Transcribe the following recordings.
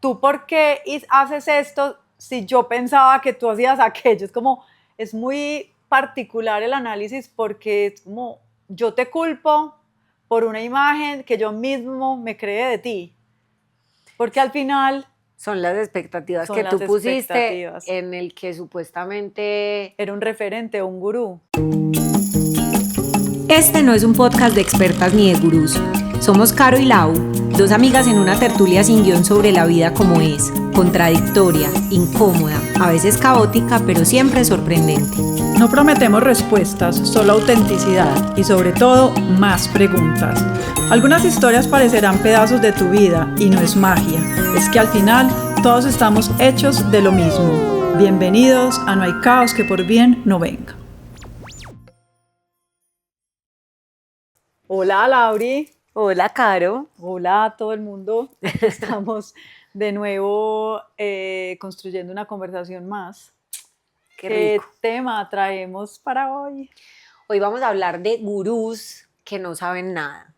¿tú por qué haces esto si yo pensaba que tú hacías aquello? Es como, es muy particular el análisis porque es como, yo te culpo por una imagen que yo mismo me creé de ti. Porque al final son las expectativas son que las tú pusiste expectativas. en el que supuestamente Era un referente, un gurú. Este no es un podcast de expertas ni de gurús. Somos Caro y Lau, dos amigas en una tertulia sin guión sobre la vida como es, contradictoria, incómoda, a veces caótica, pero siempre sorprendente. No prometemos respuestas, solo autenticidad y sobre todo más preguntas. Algunas historias parecerán pedazos de tu vida y no es magia, es que al final todos estamos hechos de lo mismo. Bienvenidos a No hay caos que por bien no venga. Hola Lauri. Hola Caro. Hola a todo el mundo. Aquí estamos de nuevo construyendo una conversación más. ¿Qué tema traemos para hoy? Hoy vamos a hablar de gurús que no saben nada.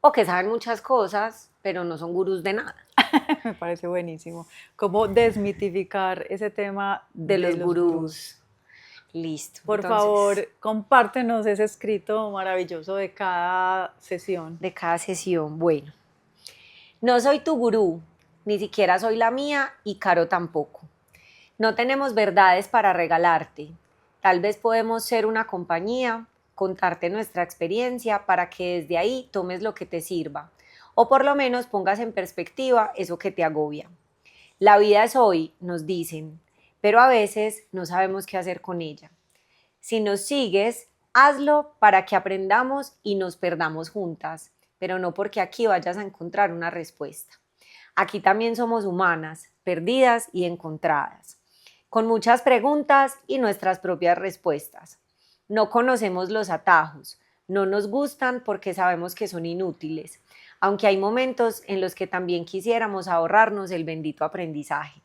O que saben muchas cosas, pero no son gurús de nada. Me parece buenísimo. ¿Cómo desmitificar ese tema de los gurús? Listo. Por favor, compártenos ese escrito maravilloso de cada sesión. De cada sesión. Bueno, no soy tu gurú, ni siquiera soy la mía y Caro tampoco. No tenemos verdades para regalarte. Tal vez podemos ser una compañía, contarte nuestra experiencia para que desde ahí tomes lo que te sirva, o por lo menos pongas en perspectiva eso que te agobia. La vida es hoy, nos dicen, pero a veces no sabemos qué hacer con ella. Si nos sigues, hazlo para que aprendamos y nos perdamos juntas, pero no porque aquí vayas a encontrar una respuesta. Aquí también somos humanas, perdidas y encontradas, con muchas preguntas y nuestras propias respuestas. No conocemos los atajos, no nos gustan porque sabemos que son inútiles, aunque hay momentos en los que también quisiéramos ahorrarnos el bendito aprendizaje.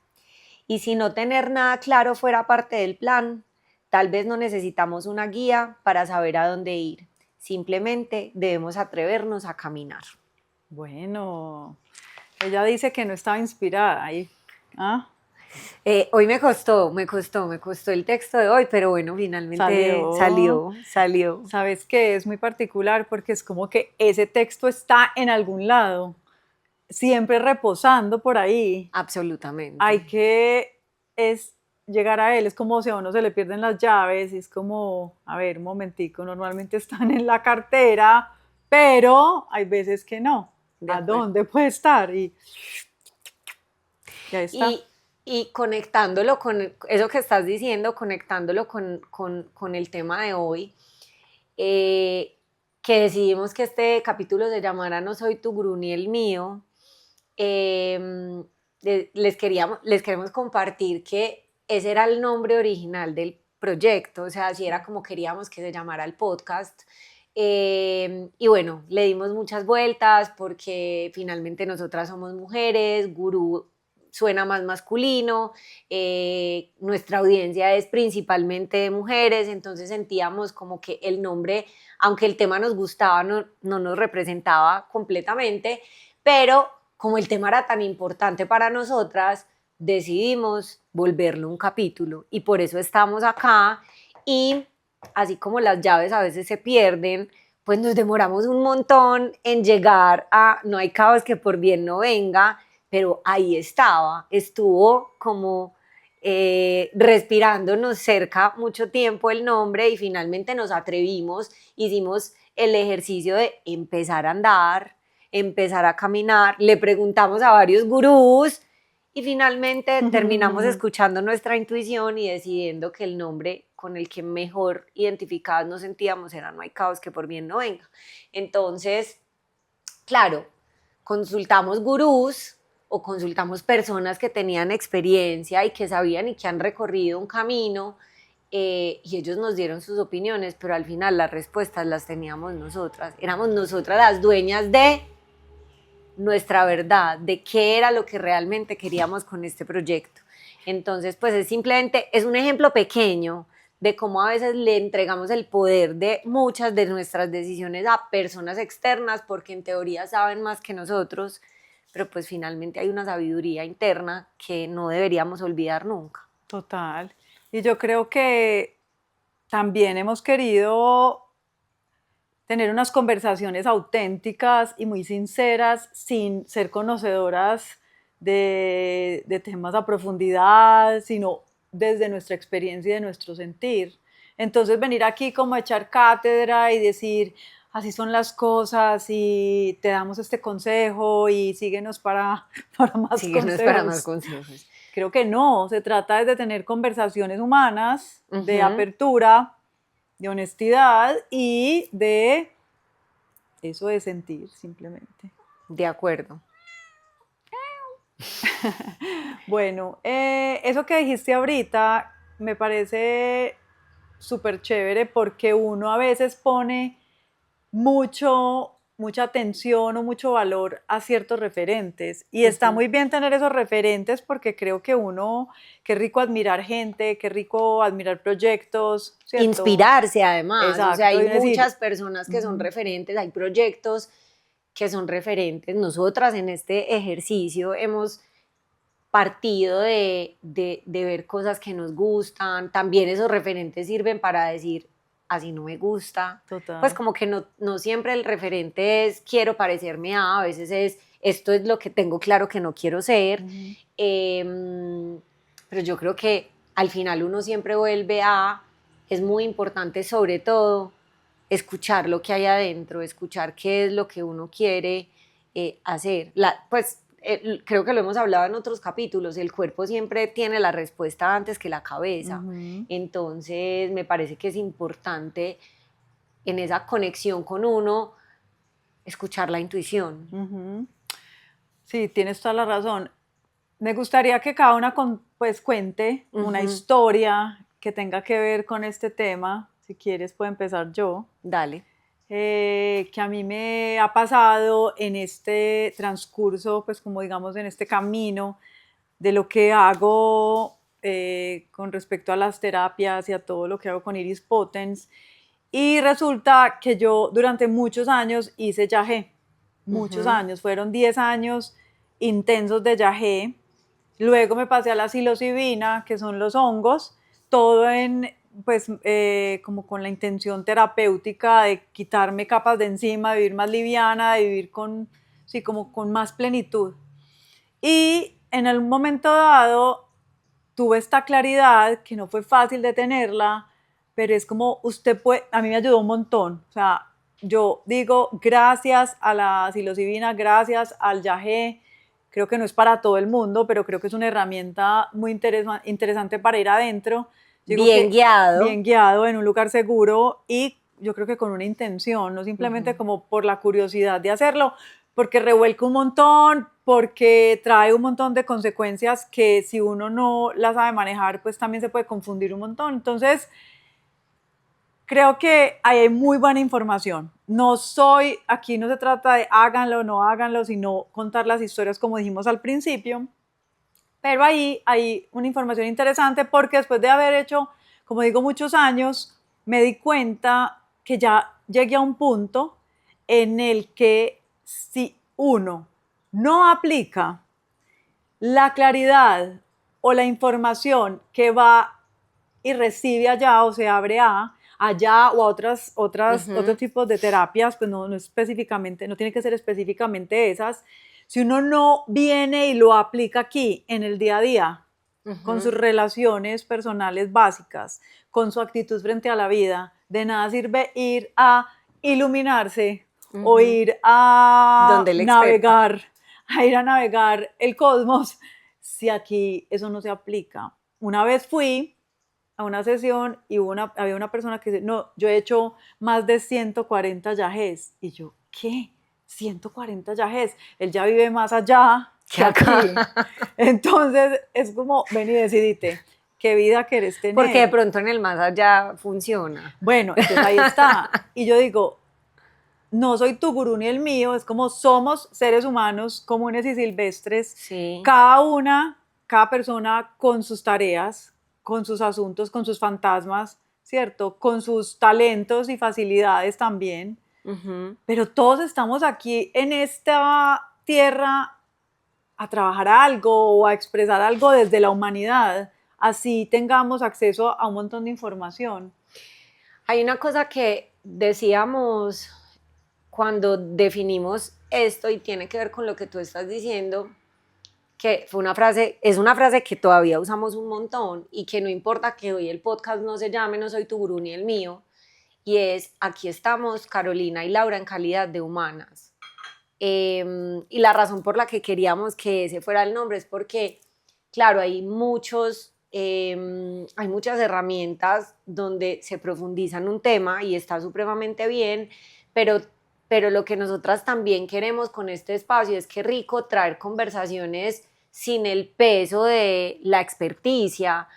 Y si no tener nada claro fuera parte del plan, tal vez no necesitamos una guía para saber a dónde ir. Simplemente debemos atrevernos a caminar. Bueno, ella dice que no estaba inspirada ahí. ¿Ah? Hoy me costó el texto de hoy, pero bueno, finalmente salió. ¿Sabes qué? Es muy particular porque es como que ese texto está en algún lado, siempre reposando por ahí. Absolutamente. Hay que llegar a él, es como si a uno se le pierden las llaves y es como, a ver, un momentico, normalmente están en la cartera, pero hay veces que no. ¿A dónde puede estar? Y ya está. Y conectándolo con eso que estás diciendo, conectándolo con el tema de hoy, que decidimos que este capítulo se llamara No soy tu gurú ni el mío, les queremos compartir que ese era el nombre original del proyecto, o sea, así era como queríamos que se llamara el podcast. Y bueno, le dimos muchas vueltas porque finalmente nosotras somos mujeres, gurú suena más masculino, nuestra audiencia es principalmente de mujeres, entonces sentíamos como que el nombre, aunque el tema nos gustaba, no nos representaba completamente, pero como el tema era tan importante para nosotras, decidimos volverlo un capítulo y por eso estamos acá. Y así como las llaves a veces se pierden, pues nos demoramos un montón en llegar a No hay caos que por bien no venga, pero ahí estuvo como respirándonos cerca mucho tiempo el nombre y finalmente nos atrevimos, hicimos el ejercicio de empezar a andar, empezar a caminar, le preguntamos a varios gurús y finalmente terminamos escuchando nuestra intuición y decidiendo que el nombre con el que mejor identificadas nos sentíamos era No hay caos que por bien no venga. Entonces, claro, consultamos gurús o consultamos personas que tenían experiencia y que sabían y que han recorrido un camino, y ellos nos dieron sus opiniones, pero al final las respuestas las teníamos nosotras. Éramos nosotras las dueñas de nuestra verdad, de qué era lo que realmente queríamos con este proyecto. Entonces, pues es un ejemplo pequeño de cómo a veces le entregamos el poder de muchas de nuestras decisiones a personas externas porque en teoría saben más que nosotros, pero pues finalmente hay una sabiduría interna que no deberíamos olvidar nunca. Total. Y yo creo que también hemos querido tener unas conversaciones auténticas y muy sinceras sin ser conocedoras de temas a profundidad, sino desde nuestra experiencia y de nuestro sentir. Entonces venir aquí como a echar cátedra y decir, así son las cosas y te damos este consejo y síguenos para más Síguenos consejos. para más consejos. Creo que no, se trata de tener conversaciones humanas, de apertura, de honestidad y de eso de sentir simplemente. De acuerdo. Bueno, eso que dijiste ahorita me parece súper chévere porque uno a veces pone mucha atención o mucho valor a ciertos referentes y está muy bien tener esos referentes porque creo que qué rico admirar gente, qué rico admirar proyectos, ¿cierto? Inspirarse además. Exacto, o sea, hay decir, muchas personas que son referentes, hay proyectos que son referentes. Nosotras en este ejercicio hemos partido de ver cosas que nos gustan, también esos referentes sirven para decir, así no me gusta. Total. Pues como que no siempre el referente es quiero parecerme a veces es esto es lo que tengo claro que no quiero ser, pero yo creo que al final uno siempre vuelve es muy importante sobre todo escuchar lo que hay adentro, escuchar qué es lo que uno quiere hacer. Creo que lo hemos hablado en otros capítulos, el cuerpo siempre tiene la respuesta antes que la cabeza. Entonces me parece que es importante en esa conexión con uno escuchar la intuición. Sí, tienes toda la razón. Me gustaría que cada una pues cuente una historia que tenga que ver con este tema. Si quieres puedo empezar yo. Dale. Que a mí me ha pasado en este transcurso, pues como digamos en este camino de lo que hago con respecto a las terapias y a todo lo que hago con Iris Potens. Y resulta que yo durante muchos años hice yagé, muchos años, fueron 10 años intensos de yagé. Luego me pasé a la psilocibina, que son los hongos, todo pues como con la intención terapéutica de quitarme capas de encima, de vivir más liviana, de vivir como con más plenitud. Y en el momento dado tuve esta claridad que no fue fácil de tenerla, pero es como a mí me ayudó un montón. O sea, yo digo gracias a la psilocibina, gracias al yagé. Creo que no es para todo el mundo, pero creo que es una herramienta muy interesante para ir adentro. Bien guiado. Bien guiado, en un lugar seguro y yo creo que con una intención, no simplemente como por la curiosidad de hacerlo, porque revuelca un montón, porque trae un montón de consecuencias que si uno no las sabe manejar, pues también se puede confundir un montón. Entonces, creo que hay muy buena información. Aquí no se trata de háganlo o no háganlo, sino contar las historias como dijimos al principio. Pero ahí hay una información interesante porque después de haber hecho, como digo, muchos años, me di cuenta que ya llegué a un punto en el que si uno no aplica la claridad o la información que va y recibe allá o se abre allá o a otros tipos de terapias, pues no específicamente, no tiene que ser específicamente esas. Si uno no viene y lo aplica aquí en el día a día, con sus relaciones personales básicas, con su actitud frente a la vida, de nada sirve ir a iluminarse o ir a navegar el cosmos si aquí eso no se aplica. Una vez fui a una sesión y había una persona que dice, no, yo he hecho más de 140 yagés. Y yo, ¿qué? 140 yagés. Él ya vive más allá que aquí. Entonces es como, ven y decidite, ¿qué vida querés tener? Porque de pronto en el más allá funciona. Bueno, entonces ahí está. Y yo digo, no soy tu gurú ni el mío, es como somos seres humanos comunes y silvestres, sí. cada persona con sus tareas, con sus asuntos, con sus fantasmas, ¿cierto? Con sus talentos y facilidades también. Pero todos estamos aquí en esta tierra a trabajar algo o a expresar algo desde la humanidad, así tengamos acceso a un montón de información. Hay una cosa que decíamos cuando definimos esto y tiene que ver con lo que tú estás diciendo, que fue es una frase que todavía usamos un montón y que no importa que hoy el podcast no se llame No soy tu gurú ni el mío, y es: aquí estamos Carolina y Laura en calidad de humanas. Y la razón por la que queríamos que ese fuera el nombre es porque, claro, hay muchas herramientas donde se profundiza en un tema y está supremamente bien, pero lo que nosotras también queremos con este espacio es que rico traer conversaciones sin el peso de la experticia,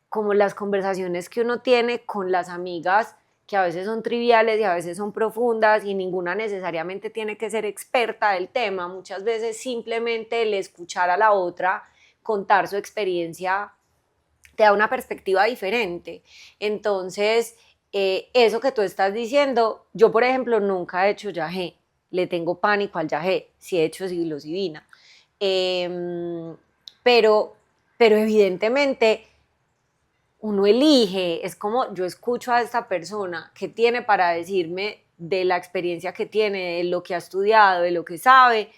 como las conversaciones que uno tiene con las amigas, que a veces son triviales y a veces son profundas y ninguna necesariamente tiene que ser experta del tema. Muchas veces simplemente el escuchar a la otra contar su experiencia te da una perspectiva diferente. Entonces, eso que tú estás diciendo, yo por ejemplo nunca he hecho yagé, le tengo pánico al yagé, sí he hecho psilocibina, pero evidentemente uno elige, es como yo escucho a esta persona que tiene para decirme de la experiencia que tiene, de lo que ha estudiado, de lo que sabe,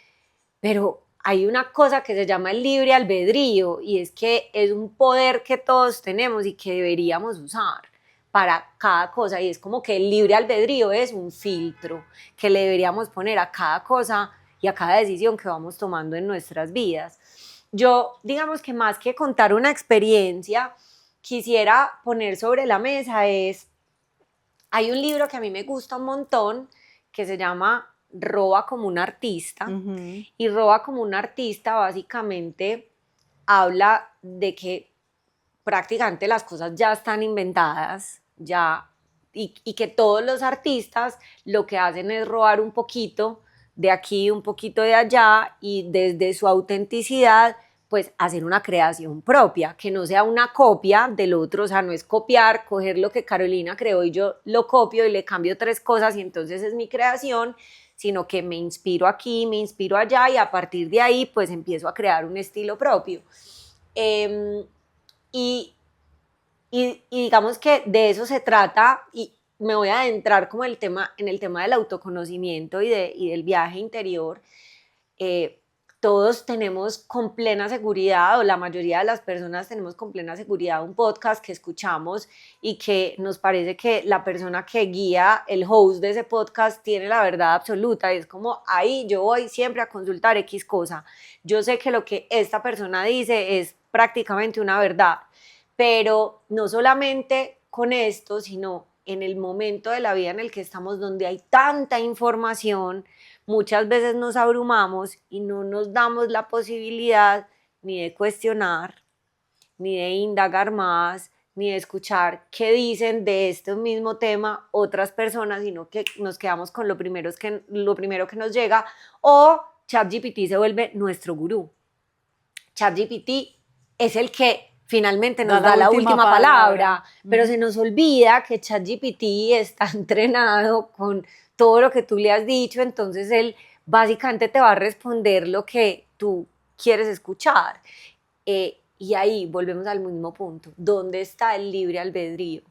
pero hay una cosa que se llama el libre albedrío y es que es un poder que todos tenemos y que deberíamos usar para cada cosa, y es como que el libre albedrío es un filtro que le deberíamos poner a cada cosa y a cada decisión que vamos tomando en nuestras vidas. Yo, digamos que más que contar una experiencia, quisiera poner sobre la mesa hay un libro que a mí me gusta un montón que se llama Roba como un artista. Y Roba como un artista básicamente habla de que prácticamente las cosas ya están inventadas, y que todos los artistas lo que hacen es robar un poquito de aquí, un poquito de allá, y desde su autenticidad pues hacer una creación propia, que no sea una copia del otro. O sea, no es copiar, coger lo que Carolina creó y yo lo copio y le cambio 3 cosas y entonces es mi creación, sino que me inspiro aquí, me inspiro allá, y a partir de ahí pues empiezo a crear un estilo propio. Y digamos que de eso se trata, y me voy a adentrar como en el tema del autoconocimiento y del viaje interior. Todos tenemos con plena seguridad, o la mayoría de las personas tenemos con plena seguridad, un podcast que escuchamos y que nos parece que la persona que guía, el host de ese podcast, tiene la verdad absoluta. Y es como, ahí yo voy siempre a consultar X cosa. Yo sé que lo que esta persona dice es prácticamente una verdad, pero no solamente con esto, sino en el momento de la vida en el que estamos, donde hay tanta información, muchas veces nos abrumamos y no nos damos la posibilidad ni de cuestionar, ni de indagar más, ni de escuchar qué dicen de este mismo tema otras personas, sino que nos quedamos con lo primero que nos llega, o ChatGPT se vuelve nuestro gurú. ChatGPT es el que finalmente nos da la última palabra, pero se nos olvida que ChatGPT está entrenado con todo lo que tú le has dicho, entonces él básicamente te va a responder lo que tú quieres escuchar. Y ahí volvemos al mismo punto. ¿Dónde está el libre albedrío?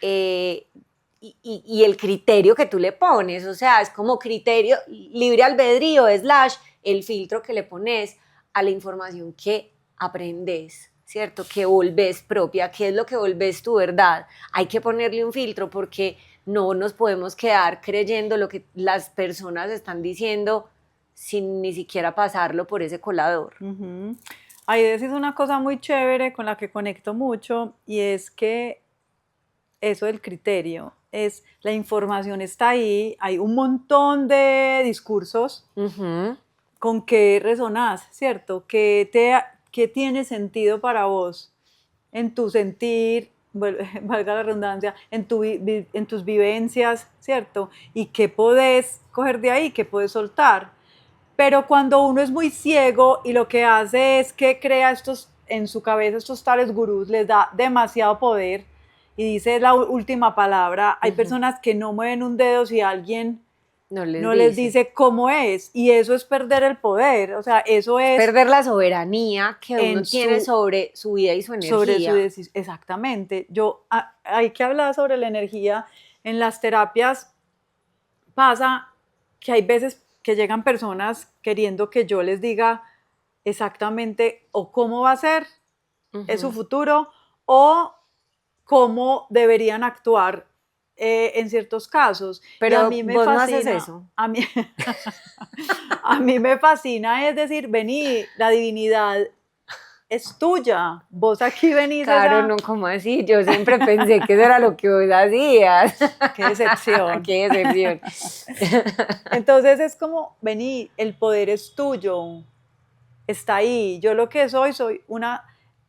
Y el criterio que tú le pones, o sea, es como criterio, libre albedrío / el filtro que le pones a la información que aprendes, ¿cierto? Que volvés propia, ¿qué es lo que volvés tu verdad? Hay que ponerle un filtro, porque no nos podemos quedar creyendo lo que las personas están diciendo sin ni siquiera pasarlo por ese colador. Ahí decís una cosa muy chévere con la que conecto mucho, y es que eso del criterio es, la información está ahí, hay un montón de discursos. ¿Con qué resonás, cierto? ¿Qué tiene sentido para vos en tu sentir, valga la redundancia, en tus vivencias, cierto? ¿Y qué podés coger de ahí, qué podés soltar? Pero cuando uno es muy ciego y lo que hace es que crea en su cabeza estos tales gurús, les da demasiado poder y dice la última palabra. Hay personas que no mueven un dedo si alguien no les dice cómo es, y eso es perder el poder, o sea, eso es perder la soberanía que uno tiene sobre su vida y su energía. Exactamente. Hay que hablar sobre la energía. En las terapias pasa que hay veces que llegan personas queriendo que yo les diga exactamente o cómo va a ser es su futuro o cómo deberían actuar en ciertos casos. Pero y a mí me vos fascina, no haces eso. A mí me fascina, es decir, vení, la divinidad es tuya, vos aquí venís. Claro, no, ¿cómo así? Yo siempre pensé que eso era lo que vos hacías. Qué decepción. Qué decepción. Entonces es como, vení, el poder es tuyo, está ahí. Yo lo que soy una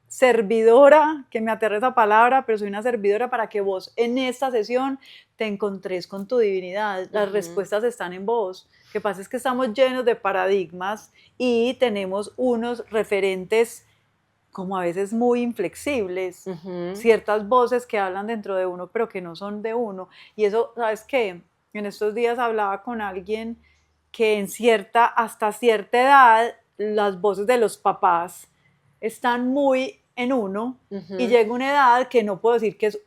servidora, que me aterra esa palabra, pero soy una servidora para que vos en esta sesión te encontres con tu divinidad. Las respuestas están en vos. Lo que pasa es que estamos llenos de paradigmas y tenemos unos referentes como a veces muy inflexibles, ciertas voces que hablan dentro de uno, pero que no son de uno. Y eso, ¿sabes qué? En estos días hablaba con alguien que hasta cierta edad, las voces de los papás están muy en uno, y llega una edad que no puedo decir que es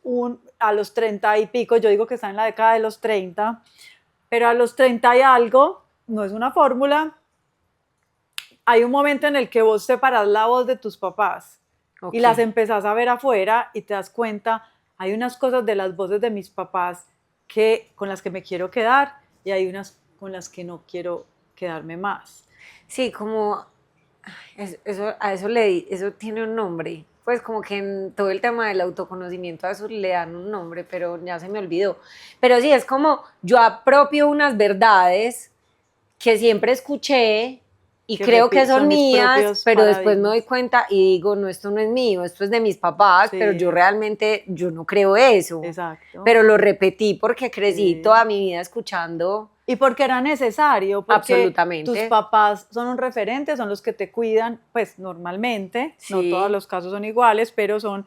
a los 30 y pico, yo digo que está en la década de los 30, pero a los 30 y algo, no es una fórmula, hay un momento en el que vos separás la voz de tus papás y las empezás a ver afuera y te das cuenta, hay unas cosas de las voces de mis papás con las que me quiero quedar y hay unas con las que no quiero quedarme más. Sí, como eso tiene un nombre. Pues como que en todo el tema del autoconocimiento a eso le dan un nombre, pero ya se me olvidó. Pero sí, es como yo apropio unas verdades que siempre escuché y creo que son mías, pero después me doy cuenta y digo, no, esto no es mío, esto es de mis papás, pero yo realmente, yo no creo eso. Exacto. Pero lo repetí porque crecí toda mi vida escuchando. Y porque era necesario, porque absolutamente. Tus papás son un referente, son los que te cuidan, pues normalmente, no todos los casos son iguales, pero son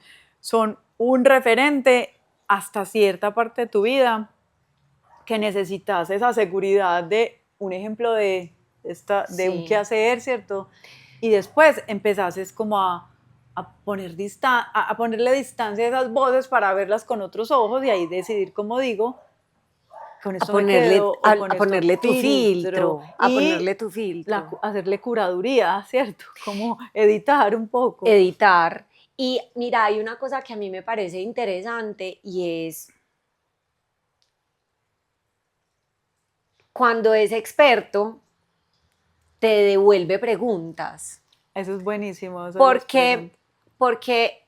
un referente hasta cierta parte de tu vida que necesitas esa seguridad de un ejemplo de un quehacer, ¿cierto? Y después empezases como a ponerle distancia a esas voces para verlas con otros ojos y ahí decidir, como digo, con esto a ponerle tu filtro, hacerle curaduría, ¿cierto? Como editar un poco. Editar. Y mira, hay una cosa que a mí me parece interesante y es cuando ese experto te devuelve preguntas. Eso es buenísimo. Porque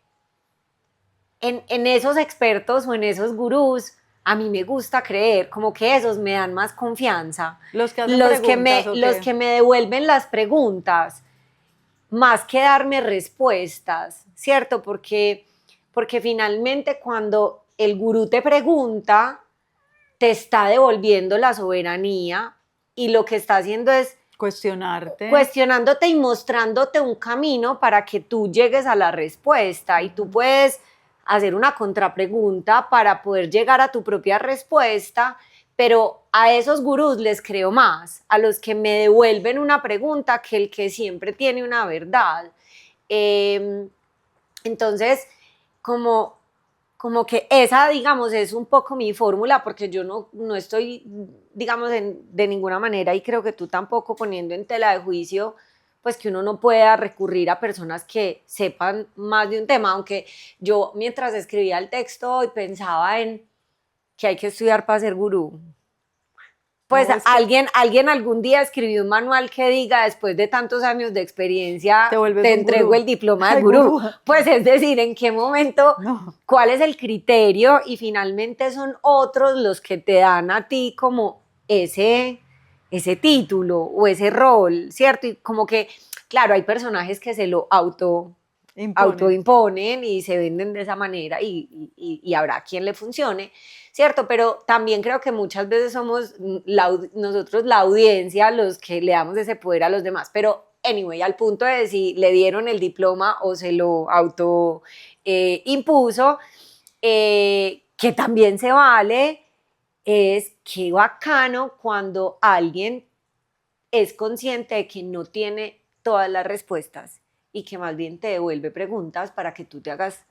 en esos expertos o en esos gurús, a mí me gusta creer como que esos me dan más confianza. Los que me devuelven las preguntas, más que darme respuestas, ¿cierto? Porque finalmente cuando el gurú te pregunta, te está devolviendo la soberanía y lo que está haciendo es cuestionándote y mostrándote un camino para que tú llegues a la respuesta y tú puedes hacer una contrapregunta para poder llegar a tu propia respuesta, pero a esos gurús les creo más, a los que me devuelven una pregunta que el que siempre tiene una verdad. Entonces, como que esa, digamos, es un poco mi fórmula, porque yo no estoy, digamos, de ninguna manera, y creo que tú tampoco, poniendo en tela de juicio pues que uno no pueda recurrir a personas que sepan más de un tema, aunque yo mientras escribía el texto hoy pensaba en que hay que estudiar para ser gurú. Pues alguien algún día escribió un manual que diga, después de tantos años de experiencia, te entrego el diploma de gurú. Pues es decir, ¿en qué momento? No. ¿Cuál es el criterio? Y finalmente son otros los que te dan a ti como ese título o ese rol, ¿cierto? Y como que, claro, hay personajes que se lo autoimponen y se venden de esa manera y habrá quien le funcione, ¿cierto? Pero también creo que muchas veces somos nosotros la audiencia los que le damos ese poder a los demás. Pero, anyway, al punto de si le dieron el diploma o se lo impuso, que también se vale. es qué bacano cuando alguien es consciente de que no tiene todas las respuestas y que más bien te devuelve preguntas para que tú te hagas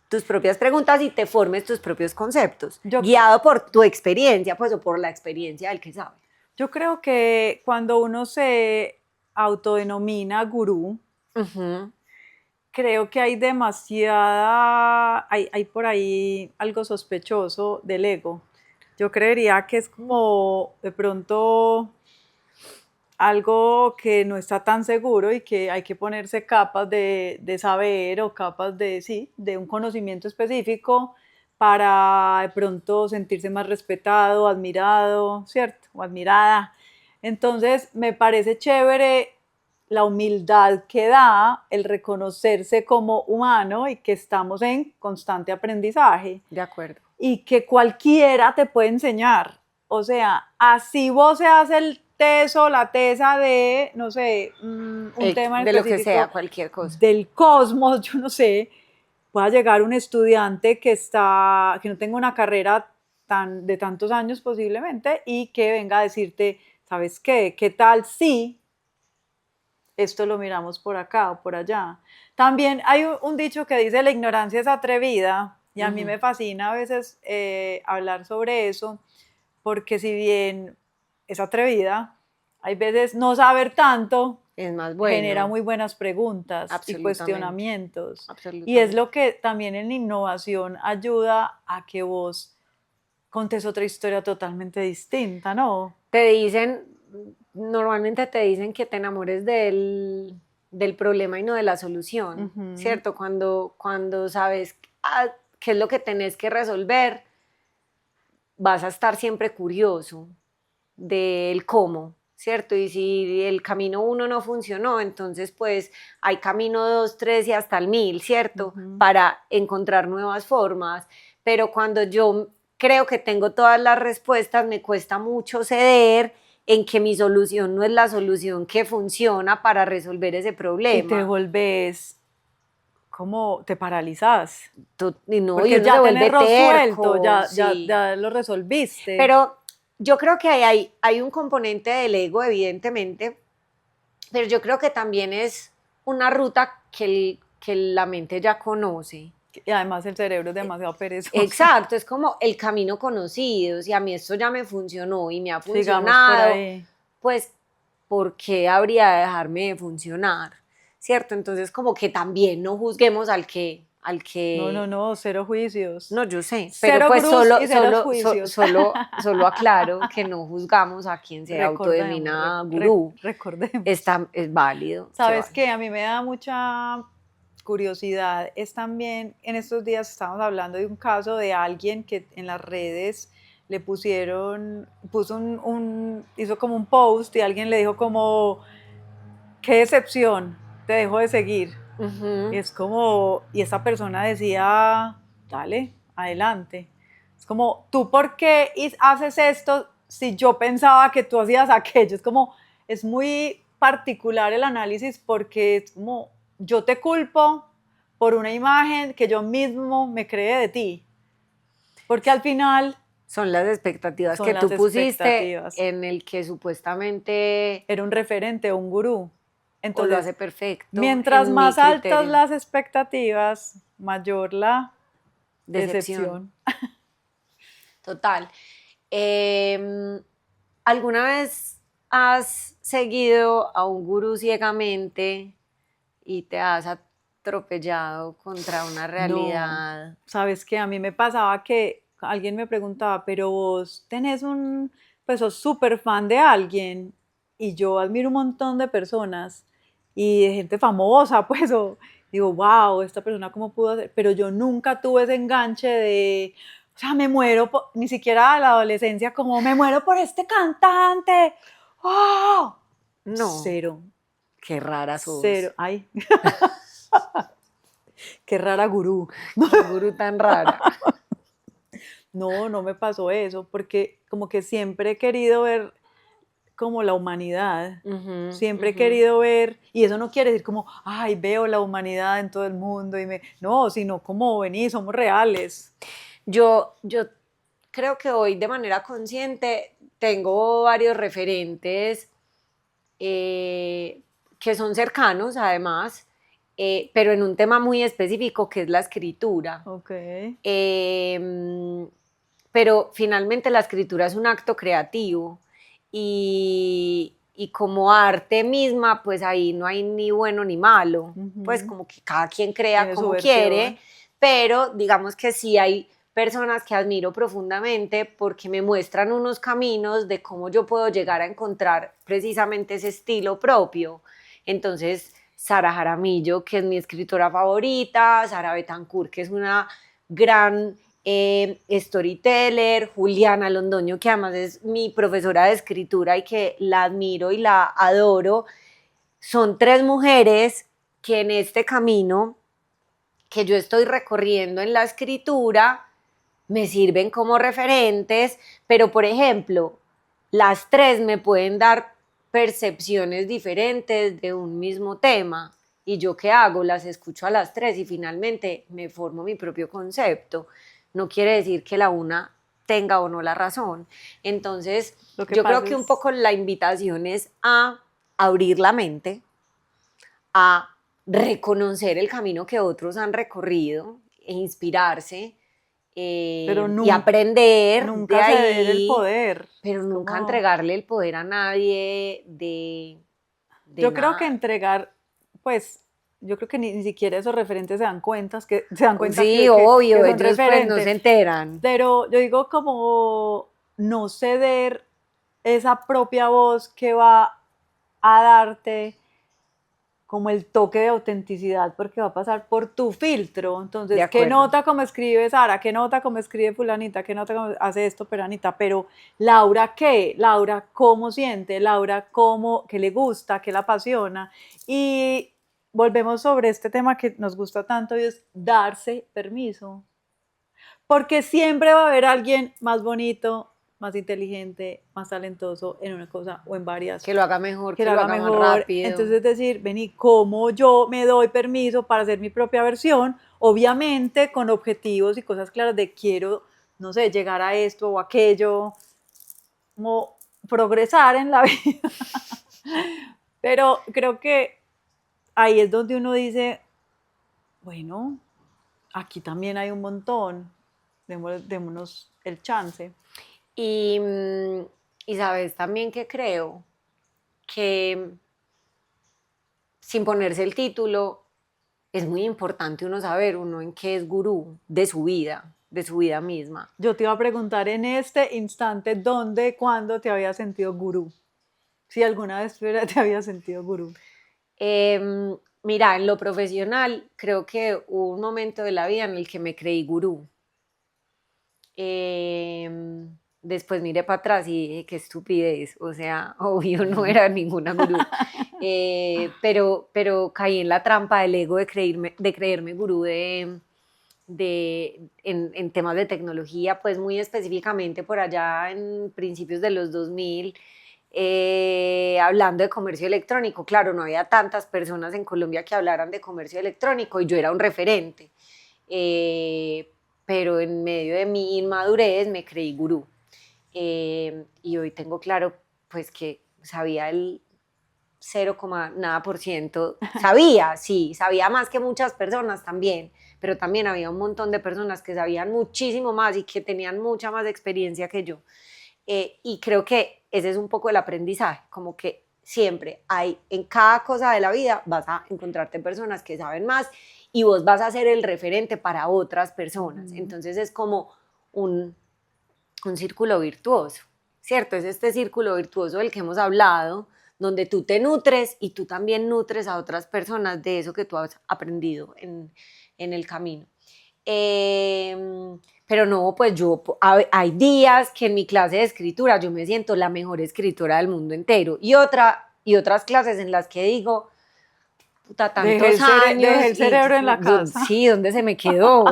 tus propias preguntas y te formes tus propios conceptos, guiado por tu experiencia, pues, o por la experiencia del que sabe. Yo creo que cuando uno se autodenomina gurú, creo que hay hay por ahí algo sospechoso del ego. Yo creería que es como de pronto algo que no está tan seguro y que hay que ponerse capas de saber o capas de un conocimiento específico para de pronto sentirse más respetado, admirado, ¿cierto? O admirada. Entonces, me parece chévere la humildad que da el reconocerse como humano y que estamos en constante aprendizaje. De acuerdo. Y que cualquiera te puede enseñar. O sea, así vos seas el teso, la tesa de, no sé, un tema en de lo que sea, cualquier cosa. Del cosmos, yo no sé, pueda llegar un estudiante que no tenga una carrera de tantos años posiblemente y que venga a decirte, ¿sabes qué? ¿Qué tal si esto lo miramos por acá o por allá? También hay un dicho que dice, la ignorancia es atrevida, y a mí me fascina a veces hablar sobre eso, porque si bien es atrevida, hay veces no saber tanto es más bueno. Genera muy buenas preguntas y cuestionamientos. Y es lo que también en la innovación ayuda a que vos contes otra historia totalmente distinta, ¿no? Normalmente te dicen que te enamores del problema y no de la solución, ¿cierto? Cuando sabes qué es lo que tenés que resolver, vas a estar siempre curioso del cómo, ¿cierto? Y si el camino 1 no funcionó, entonces pues hay camino 2, 3 y hasta el 1000, ¿cierto? Para encontrar nuevas formas. Pero cuando yo creo que tengo todas las respuestas, me cuesta mucho ceder en que mi solución no es la solución que funciona para resolver ese problema. Y te volvés, como te paralizas. No, porque ya tenés resuelto, ya lo resolviste. Pero yo creo que hay un componente del ego, evidentemente, pero yo creo que también es una ruta que la mente ya conoce. Y además el cerebro es demasiado perezoso. Exacto, es como el camino conocido. Si a mí esto ya me funcionó y me ha funcionado, pues ¿por qué habría de dejarme de funcionar? ¿Cierto? Entonces como que también no juzguemos al que... No, cero juicios. No, yo sé, pero pues solo aclaro que no juzgamos a quien se autodenomina gurú. Recordemos. Es válido. ¿Sabes qué? A mí me da mucha curiosidad. Es también, en estos días estamos hablando de un caso de alguien que en las redes le hizo como un post y alguien le dijo como, qué decepción, te dejo de seguir. Y es como, y esa persona decía, dale, adelante. Es como, ¿tú por qué haces esto si yo pensaba que tú hacías aquello? Es como, es muy particular el análisis porque es como, yo te culpo por una imagen que yo mismo me creé de ti. Porque al final... Son las expectativas que tú pusiste en el que supuestamente... Era un referente o un gurú. Entonces, lo hace perfecto. Mientras más altas las expectativas, mayor la decepción. Total. ¿Alguna vez has seguido a un gurú ciegamente y te has atropellado contra una realidad? No. ¿Sabes qué? A mí me pasaba que alguien me preguntaba, pero vos tenés pues sos súper fan de alguien, y yo admiro un montón de personas y de gente famosa, pues, digo, wow, esta persona cómo pudo hacer, pero yo nunca tuve ese enganche de, o sea, me muero, ni siquiera a la adolescencia, como me muero por este cantante, ¡oh! No. Cero. Qué rara sos. Cero, ay. Qué rara gurú. Qué gurú tan rara. No me pasó eso, porque como que siempre he querido ver como la humanidad, siempre he querido ver, y eso no quiere decir como, ay, veo la humanidad en todo el mundo, no, sino como vení, somos reales. Yo creo que hoy de manera consciente tengo varios referentes que son cercanos además, pero en un tema muy específico que es la escritura. Okay. Pero finalmente la escritura es un acto creativo y como arte misma, pues ahí no hay ni bueno ni malo, pues como que cada quien crea Tiene su como versión. quiere, pero digamos que sí hay personas que admiro profundamente porque me muestran unos caminos de cómo yo puedo llegar a encontrar precisamente ese estilo propio. Entonces, Sara Jaramillo, que es mi escritora favorita, Sara Betancourt, que es una gran storyteller, Juliana Londoño, que además es mi profesora de escritura y que la admiro y la adoro. Son 3 mujeres que en este camino que yo estoy recorriendo en la escritura me sirven como referentes, pero por ejemplo, las 3 me pueden dar percepciones diferentes de un mismo tema. ¿Y yo qué hago? Las escucho a las 3 y finalmente me formo mi propio concepto. No quiere decir que la una tenga o no la razón. Entonces, yo creo que un poco la invitación es a abrir la mente, a reconocer el camino que otros han recorrido e inspirarse y aprender nunca de ahí, ceder el poder, pero nunca entregarle el poder a nadie de yo nada. creo que entregar, pues, yo creo que ni siquiera esos referentes se dan cuenta sí, que obvio, son ellos referentes, pues no se enteran. Pero yo digo como no ceder esa propia voz que va a darte como el toque de autenticidad, porque va a pasar por tu filtro. Entonces, ¿qué nota como escribe Sara? ¿Qué nota como escribe fulanita? ¿Qué nota como hace esto peranita? Pero Laura, ¿qué? Laura, ¿cómo siente? Laura, ¿cómo? ¿Qué le gusta? ¿Qué la apasiona? Y volvemos sobre este tema que nos gusta tanto y es darse permiso. Porque siempre va a haber alguien más bonito, más inteligente, más talentoso en una cosa o en varias. Que lo haga mejor, que lo haga más mejor. rápido. Entonces, es decir, vení, ¿cómo yo me doy permiso para hacer mi propia versión? Obviamente con objetivos y cosas claras de quiero, no sé, llegar a esto o aquello, como progresar en la vida. Pero creo que ahí es donde uno dice, bueno, aquí también hay un montón, démonos el chance. Y sabes también que creo que sin ponerse el título es muy importante uno saber uno en qué es gurú de su vida misma. Yo te iba a preguntar en este instante dónde, cuándo te había sentido gurú. Si alguna vez te había sentido gurú. Mira, en lo profesional creo que hubo un momento de la vida en el que me creí gurú. Después miré para atrás y dije, qué estupidez, o sea, obvio no era ninguna gurú, pero caí en la trampa del ego de creerme gurú en temas de tecnología, pues muy específicamente por allá en principios de los 2000, hablando de comercio electrónico. Claro, no había tantas personas en Colombia que hablaran de comercio electrónico y yo era un referente, pero en medio de mi inmadurez me creí gurú. Y hoy tengo claro pues que sabía el 0, nada por ciento, sabía más que muchas personas también, pero también había un montón de personas que sabían muchísimo más y que tenían mucha más experiencia que yo. Y creo que ese es un poco el aprendizaje, como que siempre hay, en cada cosa de la vida vas a encontrarte personas que saben más y vos vas a ser el referente para otras personas. Entonces es como un círculo virtuoso, ¿cierto? Es este círculo virtuoso del que hemos hablado, donde tú te nutres y tú también nutres a otras personas de eso que tú has aprendido en el camino. Pero no, pues hay días que en mi clase de escritura yo me siento la mejor escritora del mundo entero y otras clases en las que digo, puta, tantos años. Dejé el cerebro en la casa. Sí, ¿dónde se me quedó?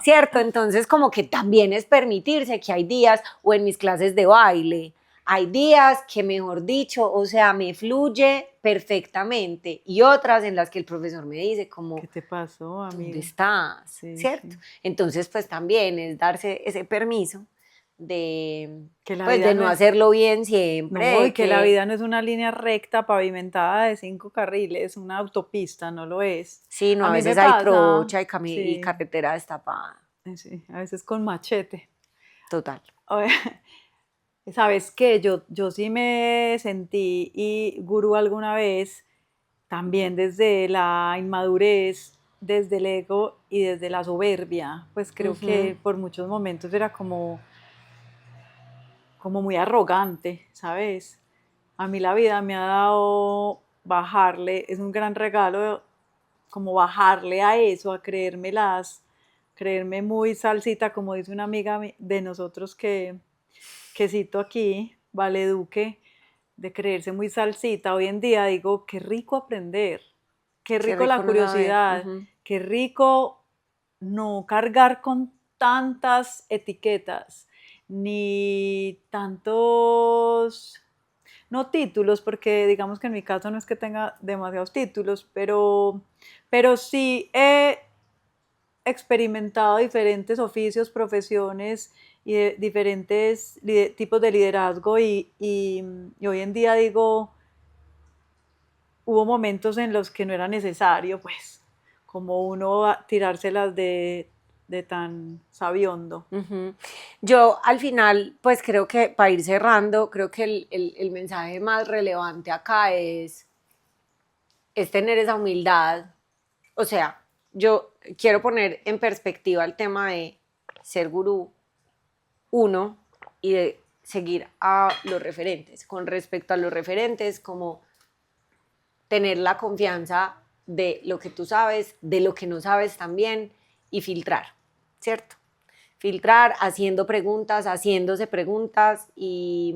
¿Cierto? Entonces como que también es permitirse que hay días, o en mis clases de baile, hay días que, mejor dicho, o sea, me fluye perfectamente, y otras en las que el profesor me dice como, ¿qué te pasó, amigo? ¿dónde estás? Sí, ¿cierto? Sí. Entonces, pues también es darse ese permiso Que la pues, vida de no no es, hacerlo bien siempre. no, y que la vida no es una línea recta pavimentada de 5 carriles, una autopista, no lo es. Sí, no, A a mí me veces hay pasa, trocha y sí, carretera destapada. sí, a veces con machete. Total. Oye, ¿sabes qué? Yo sí me sentí y gurú alguna vez, también desde la inmadurez, desde el ego y desde la soberbia. Pues creo Ujú. que por muchos momentos era como muy arrogante, ¿sabes? A mí la vida me ha dado bajarle, es un gran regalo como bajarle a eso, a creerme muy salsita, como dice una amiga de nosotros que cito aquí, Vale Duque, de creerse muy salsita. Hoy en día digo, qué rico aprender, qué Qué rico la rico no saber. curiosidad, Ujú. qué rico no cargar con tantas etiquetas, ni tantos, no títulos, porque digamos que en mi caso no es que tenga demasiados títulos, pero sí he experimentado diferentes oficios, profesiones y de diferentes tipos de liderazgo y hoy en día digo, hubo momentos en los que no era necesario, pues, como uno tirárselas de tan sabiondo. Ujú. Yo al final, pues creo que para ir cerrando, creo que el mensaje más relevante acá es tener esa humildad. O sea, yo quiero poner en perspectiva el tema de ser gurú, uno, y de seguir a los referentes. Con respecto a los referentes, como tener la confianza de lo que tú sabes, de lo que no sabes también, y filtrar, ¿cierto? Filtrar haciendo preguntas, haciéndose preguntas y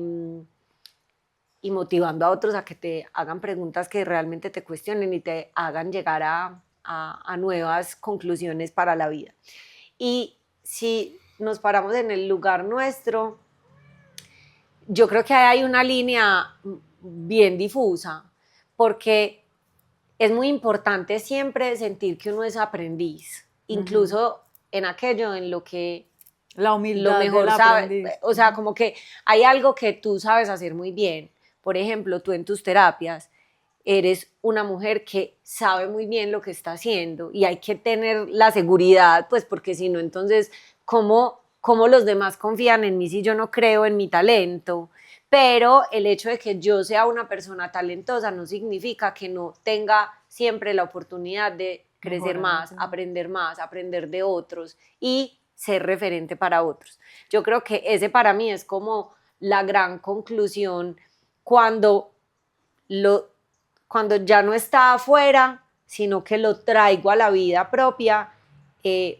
motivando a otros a que te hagan preguntas que realmente te cuestionen y te hagan llegar a nuevas conclusiones para la vida. Y si nos paramos en el lugar nuestro, yo creo que hay una línea bien difusa, porque es muy importante siempre sentir que uno es aprendiz, Ujú. incluso en aquello en lo que La lo humildad del mejor sabe, aprendiz. o sea, como que hay algo que tú sabes hacer muy bien. Por ejemplo, tú en tus terapias eres una mujer que sabe muy bien lo que está haciendo y hay que tener la seguridad, pues porque si no, entonces, ¿cómo los demás confían en mí si yo no creo en mi talento? Pero el hecho de que yo sea una persona talentosa no significa que no tenga siempre la oportunidad de crecer Mejorar. más, aprender de otros y ser referente para otros. Yo creo que ese para mí es como la gran conclusión cuando, lo, cuando ya no está afuera, sino que lo traigo a la vida propia,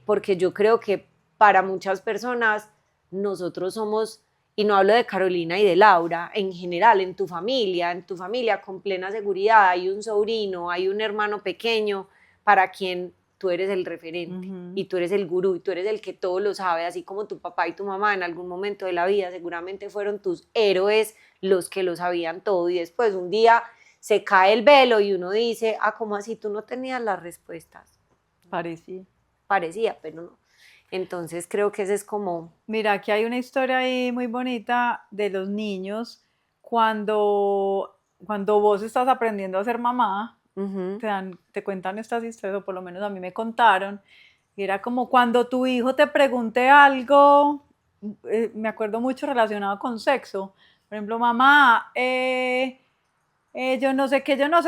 porque yo creo que para muchas personas nosotros somos, y no hablo de Carolina y de Laura, en general, en tu familia con plena seguridad, hay un sobrino, hay un hermano pequeño para quien tú eres el referente Ujú. y tú eres el gurú y tú eres el que todo lo sabe, así como tu papá y tu mamá en algún momento de la vida seguramente fueron tus héroes los que lo sabían todo y después un día se cae el velo y uno dice, ah, ¿cómo así? Tú no tenías las respuestas. Parecía. Parecía, pero no. Entonces creo que ese es como... Mira, aquí hay una historia ahí muy bonita de los niños cuando vos estás aprendiendo a ser mamá, Uh-huh. te cuentan estas historias, o por lo menos a mí me contaron, y era como cuando tu hijo te pregunte algo, me acuerdo mucho relacionado con sexo, por ejemplo, mamá, yo no sé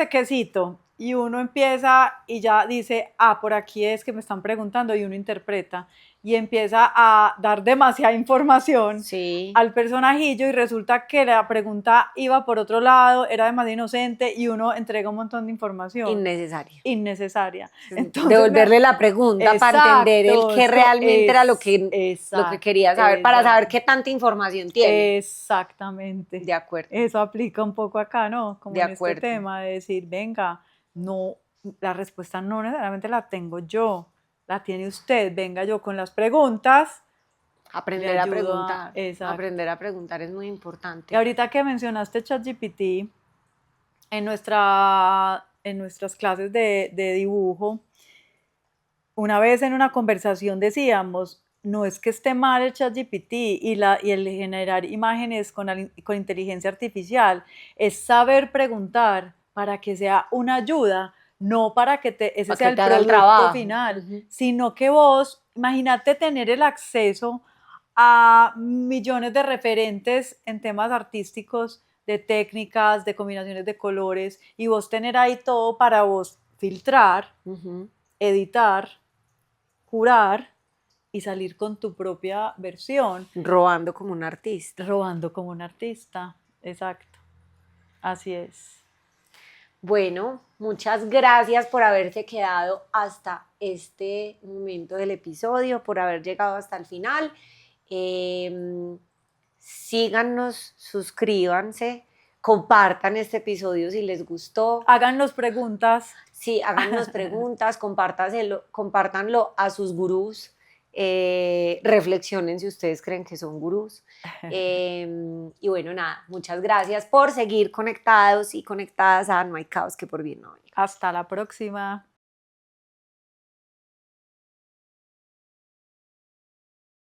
quécito. Y uno empieza y ya dice, ah, por aquí es que me están preguntando y uno interpreta y empieza a dar demasiada información Sí, al personajillo y resulta que la pregunta iba por otro lado, era demasiado inocente y uno entrega un montón de información innecesario. innecesaria. Entonces, Devolverle la pregunta para entender el exacto, qué realmente era lo que quería saber, para saber qué tanta información tiene. exactamente. De acuerdo, Eso aplica un poco acá, ¿no? Como de en este acuerdo. tema de decir, venga, no, la respuesta no necesariamente la tengo yo, la tiene usted, venga yo con las preguntas, le Aprender a ayudo a, preguntar. exacto. Aprender a preguntar es muy Y importante. ahorita que mencionaste ChatGPT, en nuestras clases de dibujo, una vez en una conversación decíamos, no es que esté mal el ChatGPT y el generar imágenes con inteligencia artificial, es saber preguntar para que sea una ayuda, no para que ese Para sea que el te haga el producto trabajo. final, sino que vos, imagínate tener el acceso a millones de referentes en temas artísticos, de técnicas, de combinaciones de colores, y vos tener ahí todo para vos filtrar, editar, curar y salir con tu propia versión. Robando como un artista. Robando como un artista, exacto. Así es. Bueno, muchas gracias por haberte quedado hasta este momento del episodio, por haber llegado hasta el final. Síganos, suscríbanse, compartan este episodio si les gustó. Háganos preguntas. Sí, háganos preguntas, compártanlo a sus gurús. Reflexionen si ustedes creen que son gurús. Y bueno, nada, muchas gracias por seguir conectados y conectadas a No hay caos que por bien no venga. Hasta la próxima.